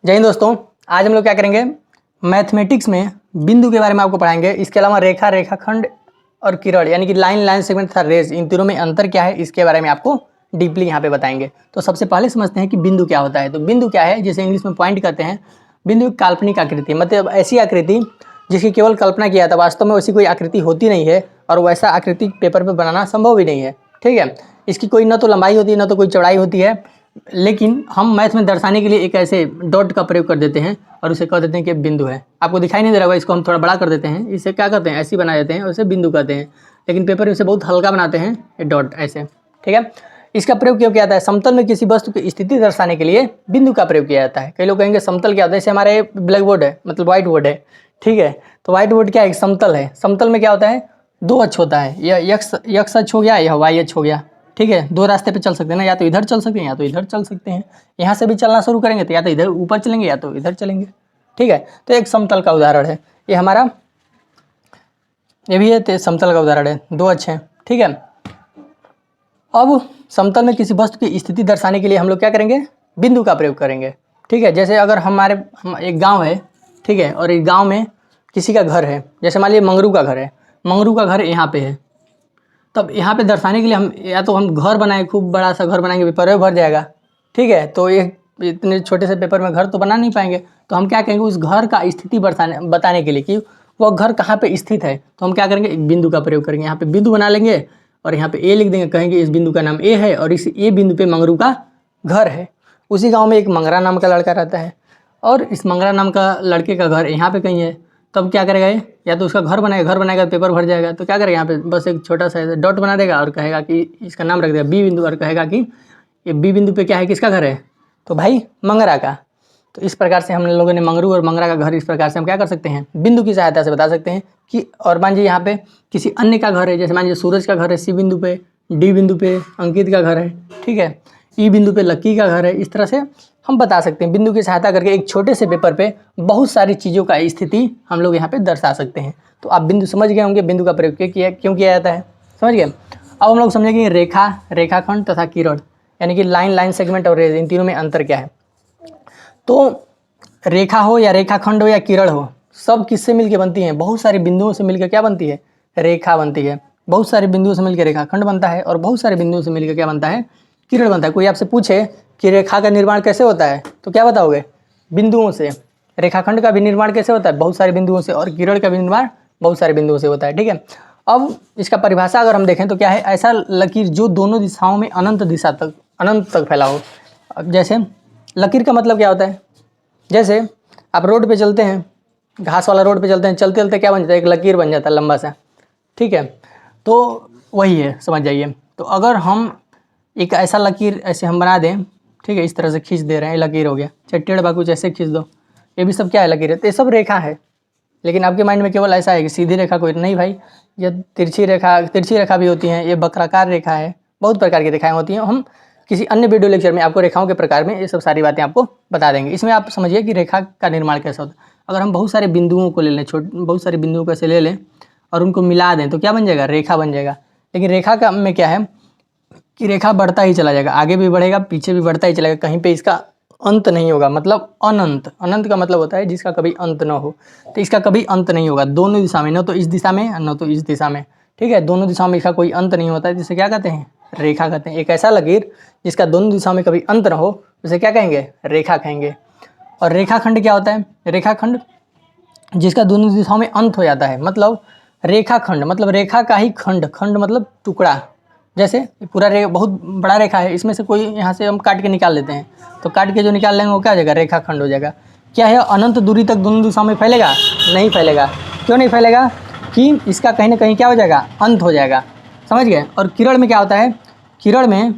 जय हिंद दोस्तों, आज हम लोग क्या करेंगे, मैथमेटिक्स में बिंदु के बारे में आपको पढ़ाएंगे। इसके अलावा रेखा, रेखाखंड और किरण यानी कि लाइन, लाइन सेगमेंट तथा रेज, इन तीनों में अंतर क्या है इसके बारे में आपको डीपली यहाँ पे बताएंगे। तो सबसे पहले समझते हैं कि बिंदु क्या होता है। तो बिंदु क्या है, जिसे इंग्लिश में पॉइंट कहते हैं। बिंदु एक काल्पनिक आकृति, मतलब ऐसी आकृति जिसकी केवल कल्पना किया था, वास्तव में वैसी कोई आकृति होती नहीं है और वैसा आकृति पेपर पर बनाना संभव भी नहीं है। ठीक है, इसकी कोई न तो लंबाई होती है न तो कोई चौड़ाई होती है, लेकिन हम मैथ में दर्शाने के लिए एक ऐसे डॉट का प्रयोग कर देते हैं और उसे कह देते हैं कि बिंदु है। आपको दिखाई नहीं दे रहा होगा, इसको हम थोड़ा बड़ा कर देते हैं। इसे क्या करते हैं, ऐसे बना देते हैं और इसे बिंदु कहते हैं, लेकिन पेपर में इसे बहुत हल्का बनाते हैं, ये डॉट ऐसे। ठीक है, इसका प्रयोग क्यों किया जाता है? समतल में किसी वस्तु की स्थिति दर्शाने के लिए बिंदु का प्रयोग किया जाता है। कई लोग कहेंगे समतल क्या होता है, जैसे हमारे ब्लैक बोर्ड है, मतलब व्हाइट बोर्ड है। ठीक है, तो व्हाइट बोर्ड क्या है, समतल है। समतल में क्या होता है, दो अक्ष होता है, यह यक्स अक्ष हो गया, यह वाई अक्ष हो गया। ठीक है, दो रास्ते पे चल सकते हैं ना, या तो इधर चल सकते हैं या तो इधर चल सकते हैं। यहाँ से भी चलना शुरू करेंगे तो या तो इधर ऊपर चलेंगे या तो इधर चलेंगे। ठीक है, तो एक समतल का उदाहरण है ये हमारा, ये भी है, तो समतल का उदाहरण है, दो अक्ष हैं। ठीक है, अब समतल में किसी वस्तु की स्थिति दर्शाने के लिए हम लोग क्या करेंगे, बिंदु का प्रयोग करेंगे। ठीक है, जैसे अगर हम एक गाँव है, ठीक है, और इस गाँव में किसी का घर है, जैसे मान लीजिए मंगरू का घर है, मंगरू का घर यहाँ पे है। तब यहाँ पे दर्शाने के लिए हम या तो हम घर बनाए, खूब बड़ा सा घर बनाएंगे, पेपर में भर जाएगा। ठीक है, तो ये इतने छोटे से पेपर में घर तो बना नहीं पाएंगे, तो हम क्या करेंगे, उस घर का स्थिति बताने के लिए कि वह घर कहाँ पे स्थित है, तो हम क्या करेंगे, एक बिंदु का प्रयोग करेंगे। यहाँ पे बिंदु बना लेंगे और यहाँ पे ए लिख देंगे, कहेंगे इस बिंदु का नाम ए है और इस ए बिंदु पे मंगरू का घर है। उसी गाँव में एक मंगरा नाम का लड़का रहता है और इस मंगरा नाम का लड़के का घर यहाँ पे कहीं है। तब क्या करेगा ये, या तो उसका घर बनाएगा तो पेपर भर जाएगा। तो क्या करेगा, यहाँ पे बस एक छोटा सा डॉट बना देगा और कहेगा कि इसका नाम रख देगा बी बिंदु और कहेगा कि ये बी बिंदु पे क्या है, किसका घर है, तो भाई मंगरा का। तो इस प्रकार से हम लोगों ने मंगरू और मंगरा का घर इस प्रकार से हम क्या कर सकते हैं, बिंदु की सहायता से बता सकते हैं कि। और मान लीजिए यहाँ पे किसी अन्य का घर है, जैसे मान लीजिए सूरज का घर है सी बिंदु पे, डी बिंदु पे अंकित का घर है, ठीक है, ई बिंदु पे लक्की का घर है। इस तरह से हम बता सकते हैं, बिंदु की सहायता करके एक छोटे से पेपर पे बहुत सारी चीज़ों का स्थिति हम लोग यहाँ पे दर्शा सकते हैं। तो आप बिंदु समझ गए होंगे, बिंदु का प्रयोग क्यों किया जाता है, समझ गए। अब हम लोग समझेंगे रेखा, रेखाखंड तथा किरण, यानी कि लाइन, लाइन सेगमेंट और रेज, इन तीनों में अंतर क्या है। तो रेखा हो या रेखाखंड हो या किरण हो, सब किससे मिलकर बनती हैं, बहुत सारे बिंदुओं से मिलकर क्या बनती है, रेखा बनती है। बहुत सारे बिंदुओं से मिलकर रेखाखंड बनता है और बहुत सारे बिंदुओं से मिलकर क्या बनता है, किरण बनता है। कोई आपसे पूछे कि रेखा का निर्माण कैसे होता है, तो क्या बताओगे, बिंदुओं से। रेखाखंड का भी निर्माण कैसे होता है, बहुत सारे बिंदुओं से। और किरण का भी निर्माण बहुत सारे बिंदुओं से होता है। ठीक है, अब इसका परिभाषा अगर हम देखें तो क्या है, ऐसा लकीर जो दोनों दिशाओं में अनंत तक फैला हो। अब जैसे लकीर का मतलब क्या होता है, जैसे आप रोड पे चलते हैं, घास वाला रोड पे चलते हैं, चलते चलते क्या बन जाता है, एक लकीर बन जाता है लंबा सा। ठीक है, तो वही है, समझ जाइए। तो अगर हम एक ऐसा लकीर ऐसे हम बना दें, ठीक है, इस तरह से खींच दे रहे हैं, लकीर हो गया। चाहे टेढ़ बाकू जैसे खींच दो, ये भी सब क्या है, लकीर है। तो ये सब रेखा है, लेकिन आपके माइंड में केवल ऐसा है कि सीधी रेखा कोई नहीं भाई, ये तिरछी रेखा भी होती है, ये वक्राकार रेखा है, बहुत प्रकार की रेखाएं होती हैं। हम किसी अन्य वीडियो लेक्चर में आपको रेखाओं के प्रकार में ये सब सारी बातें आपको बता देंगे। इसमें आप समझिए कि रेखा का निर्माण कैसा होता है। अगर हम बहुत सारे बिंदुओं को ले लें, बहुत सारे बिंदुओं को ऐसे ले लें और उनको मिला दें तो क्या बन जाएगा, रेखा बन जाएगा। लेकिन रेखा का में क्या है कि रेखा बढ़ता ही चला जाएगा, आगे भी बढ़ेगा पीछे भी बढ़ता ही चलेगा, कहीं पे इसका अंत नहीं होगा, मतलब अनंत। अनंत का मतलब होता है जिसका कभी अंत न हो। तो इसका कभी अंत नहीं होगा, दोनों दिशा में, न तो इस दिशा में न तो इस दिशा में। ठीक है, दोनों दिशाओं में इसका कोई अंत नहीं होता है, जिसे क्या कहते हैं, रेखा कहते हैं। एक ऐसा लकीर जिसका दोनों दिशाओं में कभी अंत न हो, उसे क्या कहेंगे, रेखा कहेंगे। और रेखाखंड क्या होता है, रेखाखंड जिसका दोनों दिशाओं में अंत हो जाता है, मतलब रेखाखंड मतलब रेखा का ही खंड, खंड मतलब टुकड़ा। जैसे पूरा बहुत बड़ा रेखा है, इसमें से कोई यहाँ से हम काट के निकाल लेते हैं, तो काट के जो निकाल लेंगे वो क्या हो जाएगा, रेखाखंड हो जाएगा। क्या है, अनंत दूरी तक दोनों दिशाओं में फैलेगा, नहीं फैलेगा। क्यों नहीं फैलेगा, कि इसका कहीं ना कहीं क्या हो जाएगा, अंत हो जाएगा, समझ गए। और किरण में क्या होता है, किरण में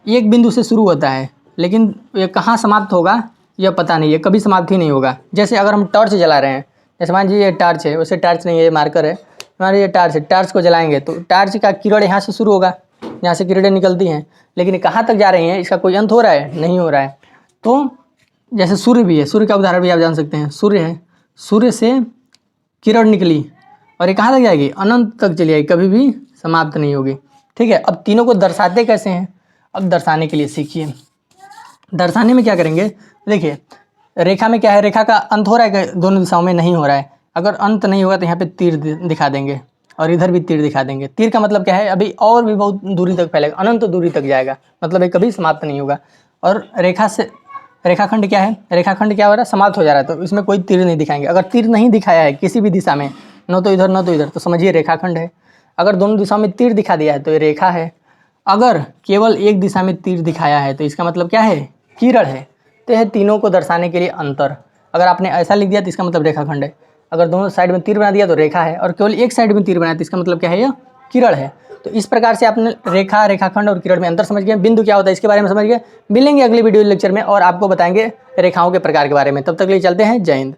एक बिंदु से शुरू होता है, लेकिन ये कहाँ समाप्त होगा यह पता नहीं है, कभी समाप्त ही नहीं होगा। जैसे अगर हम टॉर्च जला रहे हैं, जैसे मान लीजिए ये टॉर्च है, वैसे टॉर्च नहीं है, ये मार्कर है, हमारे ये टार्च है, टार्च को जलाएंगे तो टार्च का किरण यहाँ से शुरू होगा, यहाँ से किरणें निकलती हैं, लेकिन कहाँ तक जा रही हैं, इसका कोई अंत हो रहा है, नहीं हो रहा है। तो जैसे सूर्य भी है, सूर्य का उदाहरण भी आप जान सकते हैं। सूर्य है, सूर्य से किरण निकली और ये कहाँ तक जाएगी, अनंत तक चली जाएगी, कभी भी समाप्त नहीं होगी। ठीक है, अब तीनों को दर्शाते कैसे हैं, अब दर्शाने के लिए सीखिए। दर्शाने में क्या करेंगे, देखिए रेखा में क्या है, रेखा का अंत हो रहा है कि दोनों दिशाओं में नहीं हो रहा है। अगर अंत नहीं होगा तो यहाँ पे तीर दिखा देंगे और इधर भी तीर दिखा देंगे। तीर का मतलब क्या है, अभी और भी बहुत दूरी तक फैलेगा, अनंत दूरी तक जाएगा, मतलब ये कभी समाप्त नहीं होगा। और रेखा से रेखाखंड क्या है, रेखाखंड क्या हो रहा है, समाप्त हो जा रहा है, तो इसमें कोई तीर नहीं दिखाएंगे। अगर तीर नहीं दिखाया है किसी भी दिशा में, न तो इधर न तो इधर, तो समझिए रेखाखंड है। अगर दोनों दिशाओं में तीर दिखा दिया है तो ये रेखा है। अगर केवल एक दिशा में तीर दिखाया है तो इसका मतलब क्या है, किरण है। तो यह तीनों को दर्शाने के लिए अंतर। अगर आपने ऐसा लिख दिया तो इसका मतलब रेखाखंड है। अगर दोनों साइड में तीर बना दिया तो रेखा है, और केवल एक साइड में तीर बनाया तो इसका मतलब क्या है, यह किरण है। तो इस प्रकार से आपने रेखा, रेखाखंड और किरण में अंतर समझ गए। बिंदु क्या होता है इसके बारे में समझ गए। मिलेंगे अगली वीडियो लेक्चर में और आपको बताएंगे रेखाओं के प्रकार के बारे में। तब तक के लिए चलते हैं, जय हिंद।